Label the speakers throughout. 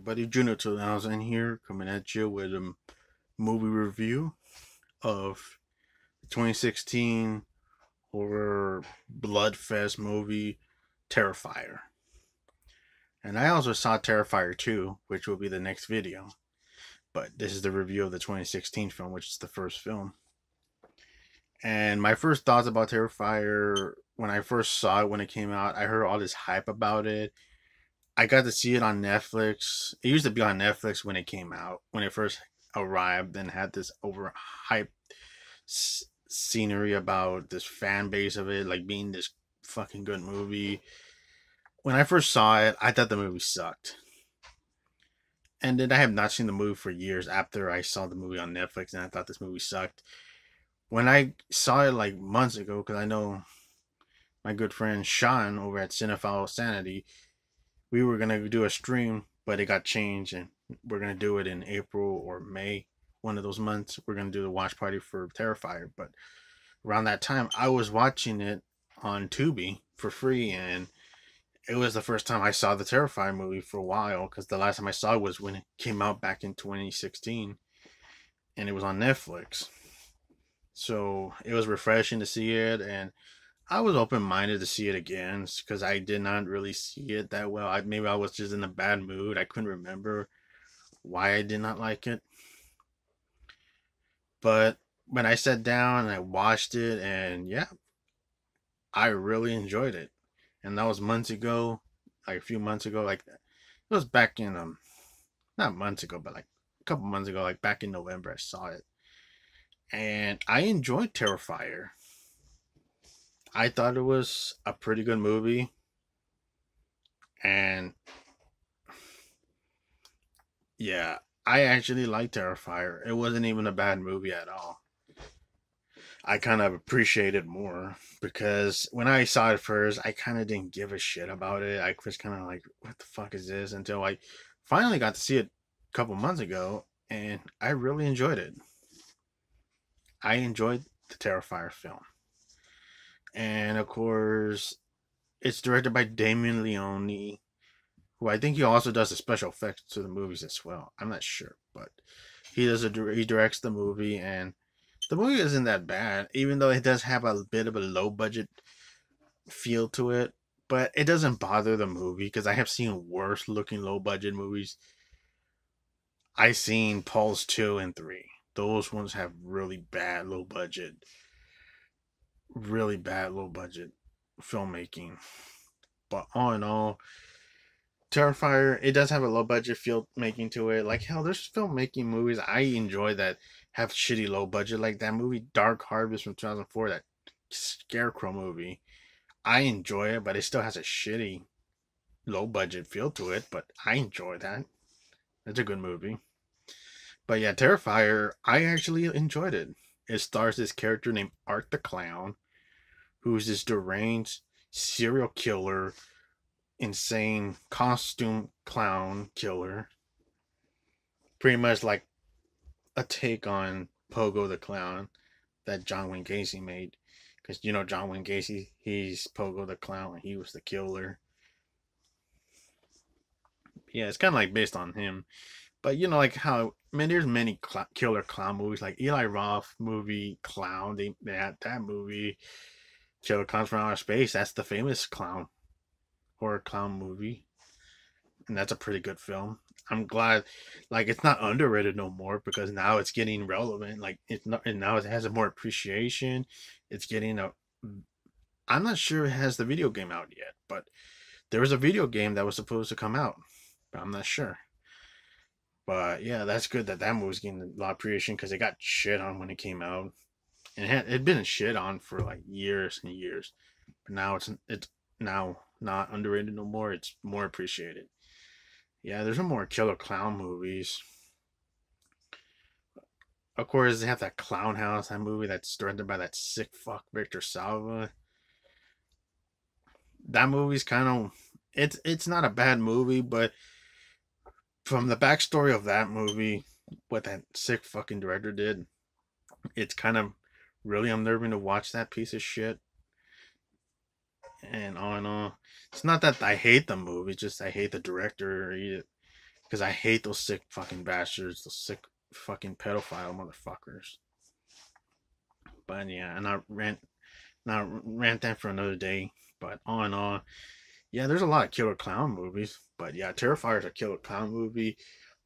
Speaker 1: Everybody, Juno 2000 here, coming at you with a movie review of 2016 horror Bloodfest movie Terrifier. And I also saw Terrifier 2, which will be the next video. But this is the review of the 2016 film, which is the first film. And my first thoughts about Terrifier, when I first saw it when it came out, I heard all this hype about it. I got to see it on Netflix. It used to be on Netflix when it came out, when it first arrived, and had this overhyped scenery about this fan base of it, like being this fucking good movie. When I first saw it, I thought the movie sucked. And then I have not seen the movie for years after I saw the movie on Netflix, and I thought this movie sucked. When I saw it like months ago, because I know my good friend Sean over at Cinephile Sanity, we were gonna do a stream, but it got changed, and we're gonna do it in April or May, one of those months. We're gonna do the watch party for Terrifier. But around that time, I was watching it on Tubi for free, and it was the first time I saw the Terrifier movie for a while. Because the last time I saw it was when it came out back in 2016, and it was on Netflix. So it was refreshing to see it, and I was open minded to see it again because I did not really see it that well. Maybe I was just in a bad mood. I couldn't remember why I did not like it. But when I sat down and I watched it, and yeah, I really enjoyed it. And that was months ago, like a few months ago. Like it was back in not months ago, but like a couple months ago, like back in November, I saw it, and I enjoyed Terrifier. I thought it was a pretty good movie, and yeah, I actually liked Terrifier. It wasn't even a bad movie at all. I kind of appreciate it more because when I saw it first, I kind of didn't give a shit about it. I was kind of like, what the fuck is this? Until I finally got to see it a couple months ago, and I really enjoyed it. I enjoyed the Terrifier film. And of course, it's directed by Damien Leone, who I think he also does the special effects to the movies as well. I'm not sure, but he directs the movie, and the movie isn't that bad, even though it does have a bit of a low budget feel to it. But it doesn't bother the movie because I have seen worse looking low budget movies. I seen Pulse 2 and 3. Those ones have really bad low budget filmmaking. But all in all, Terrifier, it does have a low budget filmmaking to it. Like hell, there's filmmaking movies I enjoy that have shitty low budget, like that movie Dark Harvest from 2004, that Scarecrow movie. I enjoy it, but it still has a shitty low budget feel to it. But I enjoy that. It's a good movie. But yeah, Terrifier, I actually enjoyed it. It stars this character named Art the Clown, who's this deranged serial killer, insane costume clown killer. Pretty much like a take on Pogo the Clown that John Wayne Gacy made. Because you know John Wayne Gacy, he's Pogo the Clown, and he was the killer. Yeah, it's kind of like based on him. But you know, like how there's many killer clown movies, like Eli Roth movie Clown. They had that movie, Killer Clowns from Outer Space. That's the famous clown horror clown movie, and that's a pretty good film. I'm glad, like it's not underrated no more because now it's getting relevant. Like it's not, and now it has a more appreciation. It's getting a. I'm not sure it has the video game out yet, but there was a video game that was supposed to come out, but I'm not sure. But yeah, that's good that that movie's getting a lot of appreciation because it got shit on when it came out, and it'd been shit on for like years and years. But now it's now not underrated no more. It's more appreciated. Yeah, there's no more killer clown movies. Of course, they have that Clown House, that movie that's directed by that sick fuck Victor Salva. That movie's kind of it's not a bad movie, but from the backstory of that movie, what that sick fucking director did, it's kind of really unnerving to watch that piece of shit. And all in all, it's not that I hate the movie, it's just I hate the director. Because I hate those sick fucking bastards, those sick fucking pedophile motherfuckers. But yeah, and I rant that for another day. But all in all, yeah, there's a lot of killer clown movies. But yeah, Terrifier is a killer clown movie.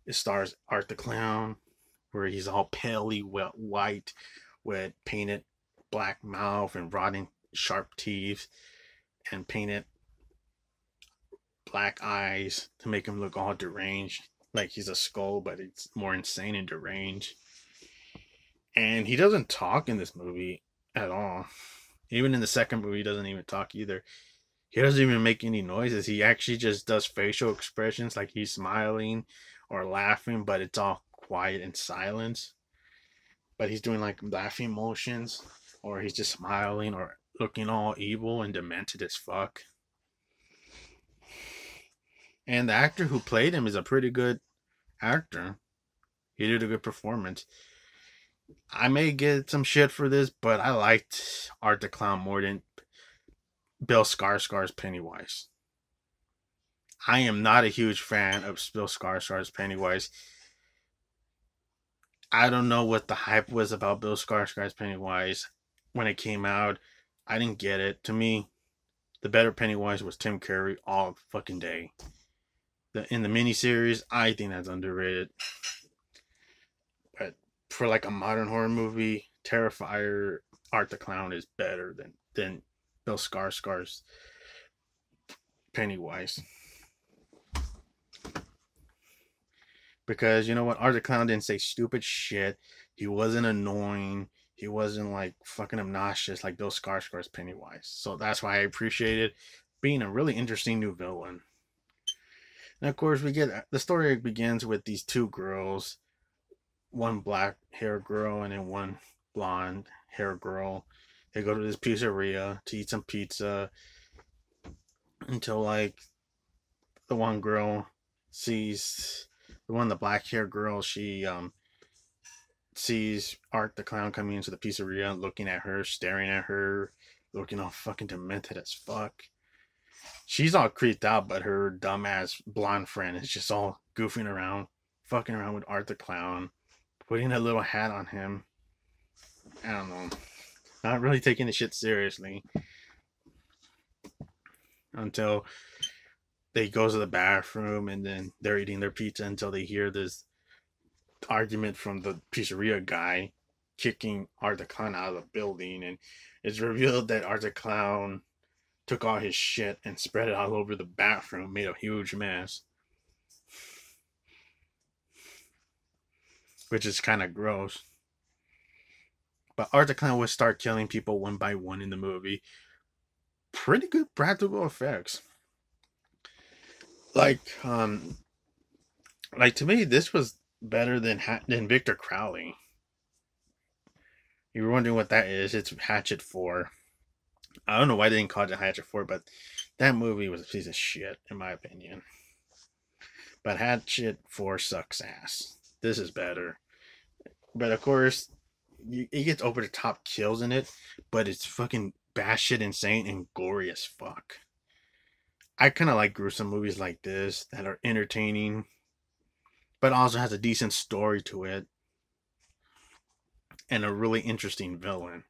Speaker 1: It stars Art the Clown, where he's all palely white with painted black mouth and rotting sharp teeth and painted black eyes to make him look all deranged. Like he's a skull, but it's more insane and deranged. And he doesn't talk in this movie at all. Even in the second movie, he doesn't even talk either. He doesn't even make any noises. He actually just does facial expressions like he's smiling or laughing, but it's all quiet and silence. But he's doing like laughing motions, or he's just smiling or looking all evil and demented as fuck. And the actor who played him is a pretty good actor. He did a good performance. I may get some shit for this, but I liked Art the Clown more than Bill Skarsgård's Pennywise. I am not a huge fan of Bill Skarsgård's Pennywise. I don't know what the hype was about Bill Skarsgård's Pennywise when it came out. I didn't get it. To me, the better Pennywise was Tim Curry all fucking day. In the miniseries, I think that's underrated. But for like a modern horror movie, Terrifier, Art the Clown is better than Bill Skarsgård's Pennywise. Because you know what? Art the Clown didn't say stupid shit. He wasn't annoying. He wasn't like fucking obnoxious like Bill Skarsgård's Pennywise. So that's why I appreciated being a really interesting new villain. And of course, we get the story begins with these two girls, one black hair girl and then one blonde hair girl. They go to this pizzeria to eat some pizza until like the one girl sees the black hair girl. She sees Art the Clown coming into the pizzeria, looking at her, staring at her, looking all fucking demented as fuck. She's all creeped out, but her dumbass blonde friend is just all goofing around, fucking around with Art the Clown, putting a little hat on him. I don't know. Not really taking the shit seriously. Until they go to the bathroom and then they're eating their pizza until they hear this argument from the pizzeria guy kicking Art the Clown out of the building. And it's revealed that Art the Clown took all his shit and spread it all over the bathroom, made a huge mess. Which is kind of gross. But Art the Clown would start killing people one by one in the movie. Pretty good practical effects. Like to me, this was better than Victor Crowley. You were wondering what that is? It's Hatchet 4. I don't know why they didn't call it Hatchet 4, but that movie was a piece of shit, in my opinion. But Hatchet 4 sucks ass. This is better. But of course, it gets over the top kills in it, but it's fucking batshit insane and gory as fuck. I kind of like gruesome movies like this that are entertaining, but also has a decent story to it and a really interesting villain.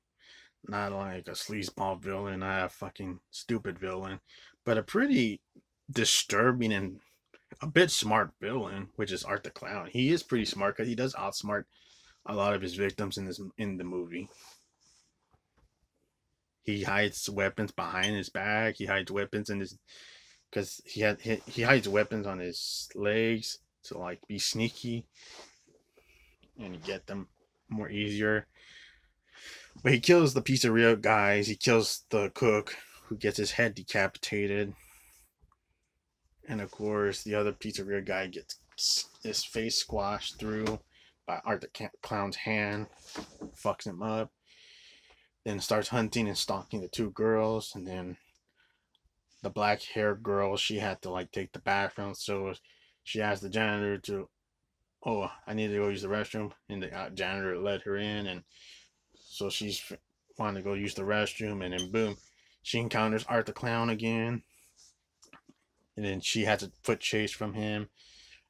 Speaker 1: Not like a sleazeball villain, not a fucking stupid villain, but a pretty disturbing and a bit smart villain, which is Art the Clown. He is pretty smart because he does outsmart a lot of his victims in the movie. He hides weapons behind his back. He hides weapons in his because he hides weapons on his legs to like be sneaky and get them more easier. But he kills the pizzeria guys. He kills the cook who gets his head decapitated. And of course, the other pizzeria guy gets his face squashed through by Art the Clown's hand. Fucks him up. Then starts hunting and stalking the two girls. And then the black haired girl, she had to like take the bathroom. So she asked the janitor to, oh, I need to go use the restroom. And the janitor let her in. And so she's wanting to go use the restroom. And then boom, she encounters Art the Clown again. And then she has a foot chase from him.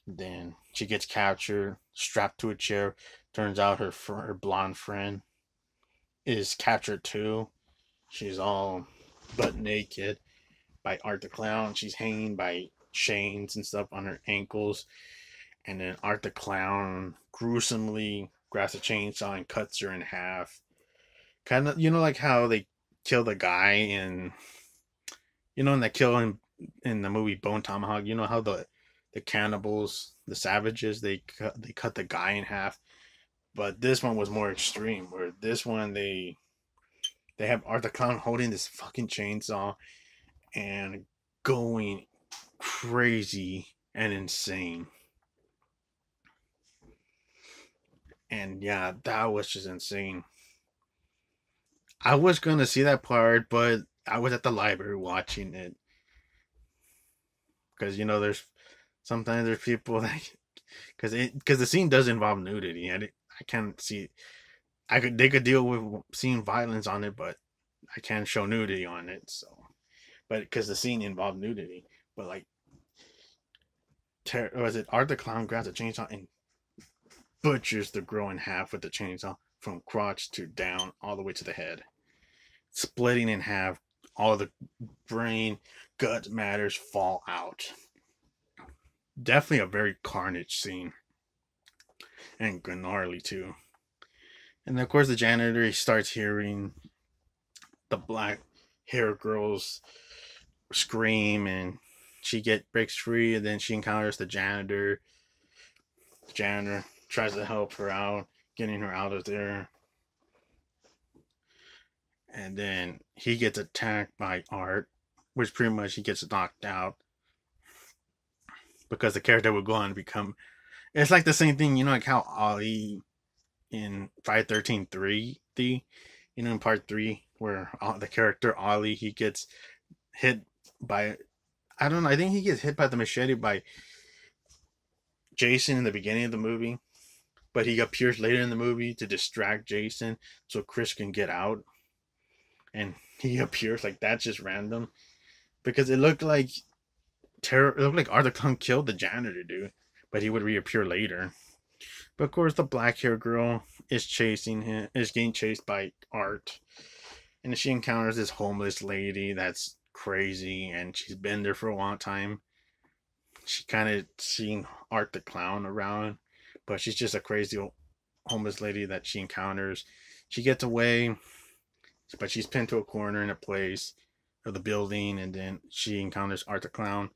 Speaker 1: Then she gets captured, strapped to a chair. Turns out her blonde friend is captured too. She's all butt naked by Art the Clown. She's hanging by chains and stuff on her ankles. And then Art the Clown gruesomely grabs a chainsaw and cuts her in half. Kind of, like how they kill the guy in that kill in the movie Bone Tomahawk. You know how the cannibals, the savages, they cut the guy in half. But this one was more extreme. Where this one they have Art the Clown holding this fucking chainsaw and going crazy and insane. And yeah, that was just insane. I was gonna see that part, but I was at the library watching it because there's sometimes there's people that because the scene does involve nudity, and I can't see. They could deal with seeing violence on it, but I can't show nudity on it. So, but because the scene involved nudity, but like, was it Art the Clown grabs a chainsaw and butchers the girl in half with the chainsaw from crotch to down all the way to the head, splitting in half. All the brain, gut matters fall out. Definitely a very carnage scene, and gnarly too. And of course, the janitor, he starts hearing the black hair girls scream, and she breaks free, and then she encounters the janitor. The janitor tries to help her out, getting her out of there. And then he gets attacked by Art, which pretty much he gets knocked out because the character would go on to become. It's like the same thing, like how Ollie in Friday 13 3, in part 3, where the character Ollie, he gets hit by, I don't know, I think he gets hit by the machete by Jason in the beginning of the movie, but he appears later in the movie to distract Jason so Chris can get out. And he appears like that's just random because it looked like Arthur Kong killed the janitor dude, but he would reappear later. But of course, the black hair girl is getting chased by Art, and she encounters this homeless lady that's crazy, and she's been there for a long time. She kind of seen Art the Clown around, but she's just a crazy homeless lady that she encounters. She gets away, but she's pinned to a corner in a place of the building, and then she encounters Art the Clown,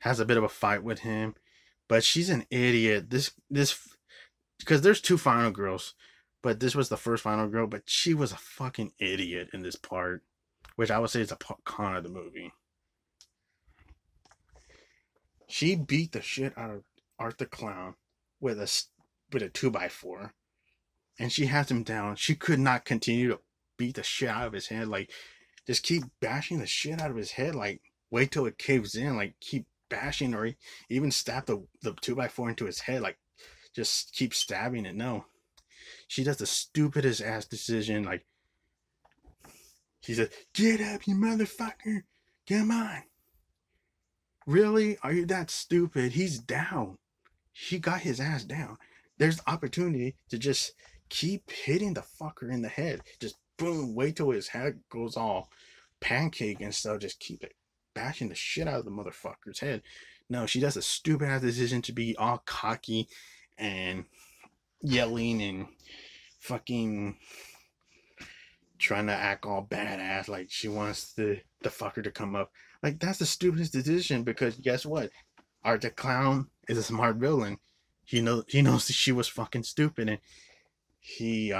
Speaker 1: has a bit of a fight with him, but she's an idiot. This because there's two final girls, but this was the first final girl, but she was a fucking idiot in this part, which I would say is a con of the movie. She beat the shit out of Art the Clown with a 2x4, and she has him down. She could not continue to beat the shit out of his head, like just keep bashing the shit out of his head, like wait till it caves in, like keep bashing, or even stab the 2x4 into his head, like just keep stabbing it. No, she does the stupidest ass decision, like she said, "Get up, you motherfucker, come on." Really? Are you that stupid? He's down. She got his ass down. There's opportunity to just keep hitting the fucker in the head. Just boom, wait till his head goes all pancake and stuff. Just keep it bashing the shit out of the motherfucker's head. No, she does a stupid ass decision to be all cocky and yelling and fucking trying to act all badass, like she wants the fucker to come up. Like, that's the stupidest decision, because guess what? Art the Clown is a smart villain. He knows that she was fucking stupid, and he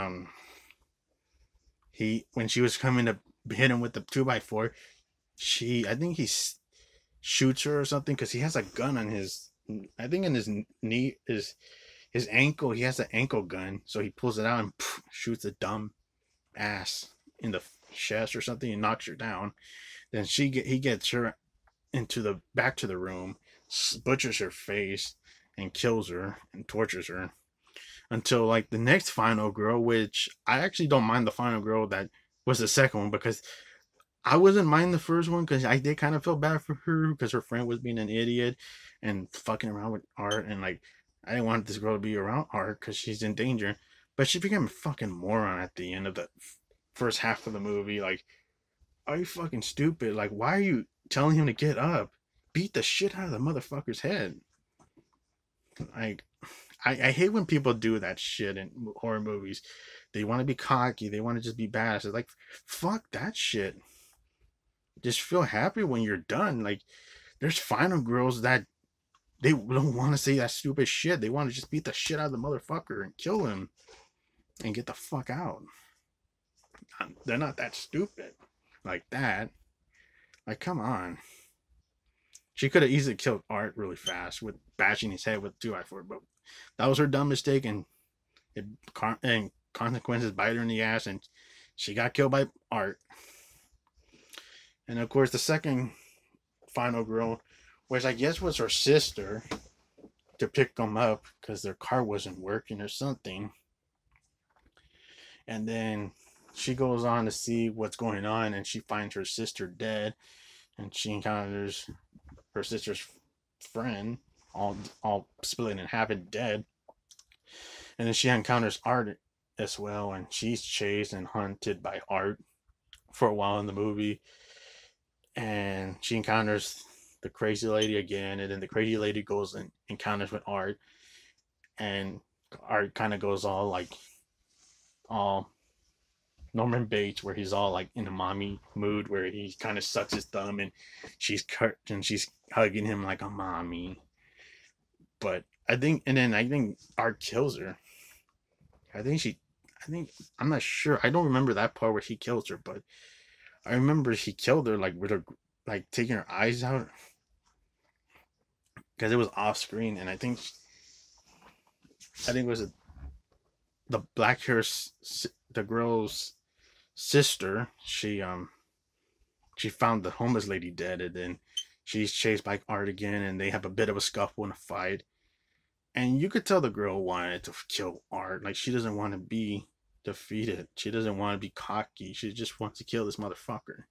Speaker 1: when she was coming to hit him with the 2x4, I think he shoots her or something, because he has a gun on his, I think in his knee, his ankle. He has an ankle gun, so he pulls it out and shoots a dumb ass in the chest or something and knocks her down. Then he gets her back to the room, butchers her face, and kills her and tortures her until like the next final girl, which I actually don't mind the final girl that was the second one, because I wasn't mind the first one, because I did kind of feel bad for her because her friend was being an idiot, and fucking around with Art, and like I didn't want this girl to be around Art because she's in danger, but she became a fucking moron at the end of the first half of the movie. Like, are you fucking stupid? Like, why are you telling him to get up? Beat the shit out of the motherfucker's head. Like, I hate when people do that shit in horror movies. They want to be cocky. They want to just be badass. It's like, fuck that shit. Just feel happy when you're done. Like, there's final girls that they don't want to say that stupid shit. They want to just beat the shit out of the motherfucker and kill him and get the fuck out. They're not that stupid like that. Like, come on. She could have easily killed Art really fast with bashing his head with 2x4, but that was her dumb mistake, and and consequences bite her in the ass, and she got killed by Art. And of course, the second final girl, which I guess was her sister, to pick them up because their car wasn't working or something. And then she goes on to see what's going on, and she finds her sister dead, and she encounters her sister's friend, all split in half and dead. And then she encounters Art as well, and she's chased and hunted by Art for a while in the movie. And she encounters the crazy lady again, and then the crazy lady goes and encounters with Art, and Art kind of goes all Norman Bates, where he's all like in a mommy mood, where he kind of sucks his thumb, and she's hugging him like a mommy. But I think Art kills her. I think I'm not sure. I don't remember that part where he kills her, but I remember he killed her like with her, like taking her eyes out, because it was off screen, and I think it was the black hair, the girl's sister. She found the homeless lady dead, and then she's chased by Art again, and they have a bit of a scuffle and a fight. And you could tell the girl wanted to kill Art. Like, she doesn't want to be defeated. She doesn't want to be cocky. She just wants to kill this motherfucker.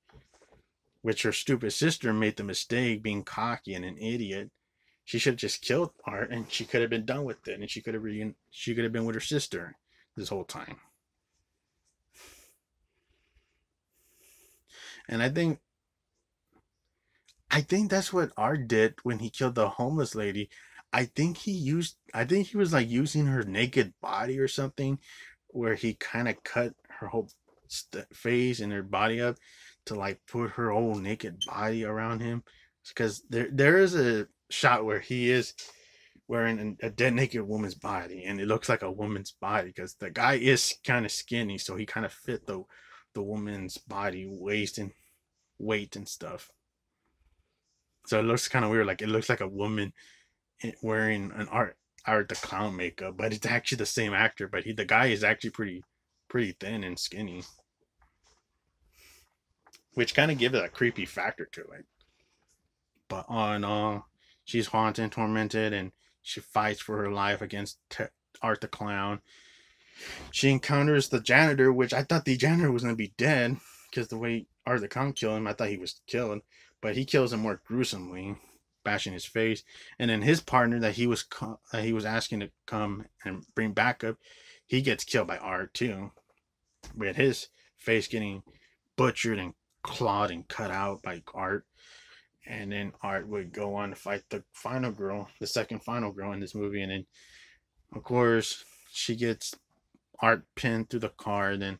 Speaker 1: Which her stupid sister made the mistake being cocky and an idiot. She should have just killed Art, and she could have been done with it, and she could have been with her sister this whole time. And I think that's what Art did when he killed the homeless lady. I think he was like using her naked body or something, where he kind of cut her whole face and her body up to like put her whole naked body around him. Because there is a shot where he is wearing a dead naked woman's body, and it looks like a woman's body because the guy is kind of skinny, so he kind of fit the woman's body waist and weight and stuff. So it looks kind of weird. Like, it looks like a woman wearing an Art the Clown makeup, but it's actually the same actor. But the guy is actually pretty thin and skinny, which kind of gives it a creepy factor to it. But all in all, she's haunted and tormented, and she fights for her life against Art the Clown. She encounters the janitor, which I thought the janitor was gonna be dead because the way Art the Clown killed him, I thought he was killed, but he kills him more gruesomely, bashing his face. And then his partner that he was asking to come and bring backup, he gets killed by Art too, with his face getting butchered and clawed and cut out by Art. And then Art would go on to fight the second final girl in this movie. And then, of course, she gets Art pinned through the car. And then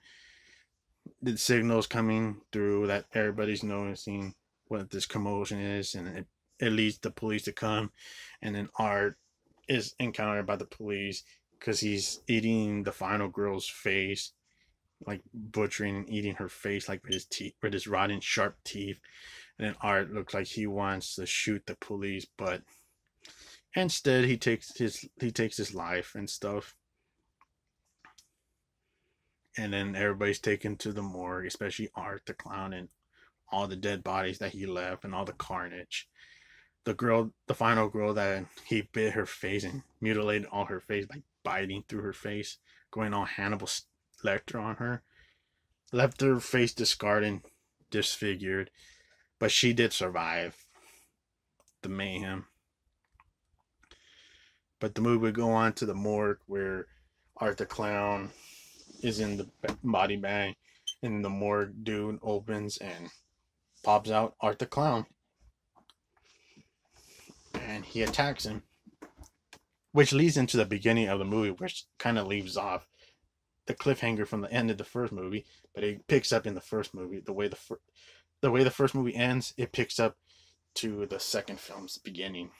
Speaker 1: the signals coming through that everybody's noticing what this commotion is. And it leads the police to come. And then Art is encountered by the police because he's eating the final girl's face, like butchering and eating her face, like with his teeth, with his rotten sharp teeth. And then Art looks like he wants to shoot the police, but instead he takes his life and stuff. And then everybody's taken to the morgue, especially Art the Clown, and all the dead bodies that he left and all the carnage. The final girl that he bit her face and mutilated all her face by biting through her face, going all Hannibal Lecter on her, left her face discarded and disfigured. But she did survive the mayhem. But the movie would go on to the morgue where Art the Clown is in the body bag, and the morgue dude opens and pops out Art the Clown, and he attacks him, which leads into the beginning of the movie, which kind of leaves off the cliffhanger from the end of the first movie, but it picks up in the first movie. The way the first movie ends, it picks up to the second film's beginning,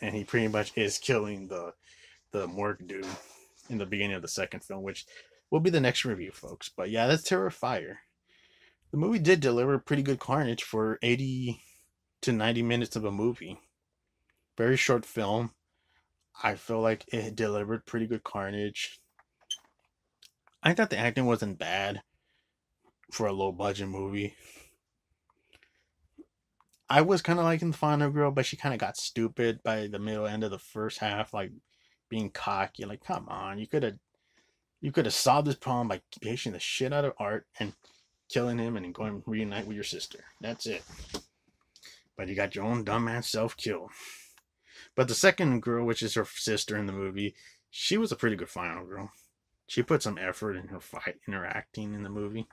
Speaker 1: and he pretty much is killing the morgue dude in the beginning of the second film, which will be the next review, folks. But yeah, that's Terrifier. The movie did deliver pretty good carnage for 80 to 90 minutes of a movie. Very short film. I feel like it delivered pretty good carnage. I thought the acting wasn't bad for a low budget movie. I was kind of liking the final girl, but she kind of got stupid by the middle end of the first half, like being cocky. Like, come on, you could have solved this problem by chasing the shit out of Art and killing him and then going to reunite with your sister. That's it. But you got your own dumbass self-kill. But the second girl, which is her sister in the movie, she was a pretty good final girl. She put some effort in her fight, in her acting in the movie.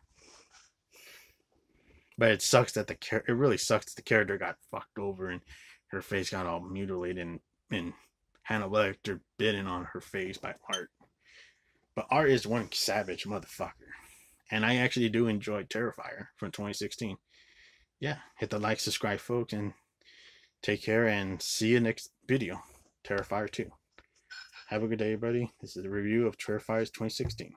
Speaker 1: But it sucks that it really sucks that the character got fucked over and her face got all mutilated and Hannah Lecter bitten on her face by Art. But Art is one savage motherfucker. And I actually do enjoy Terrifier from 2016. Yeah, hit the like, subscribe, folks, and take care, and see you next video. Terrifier 2. Have a good day, everybody. This is a review of Terrifier's 2016.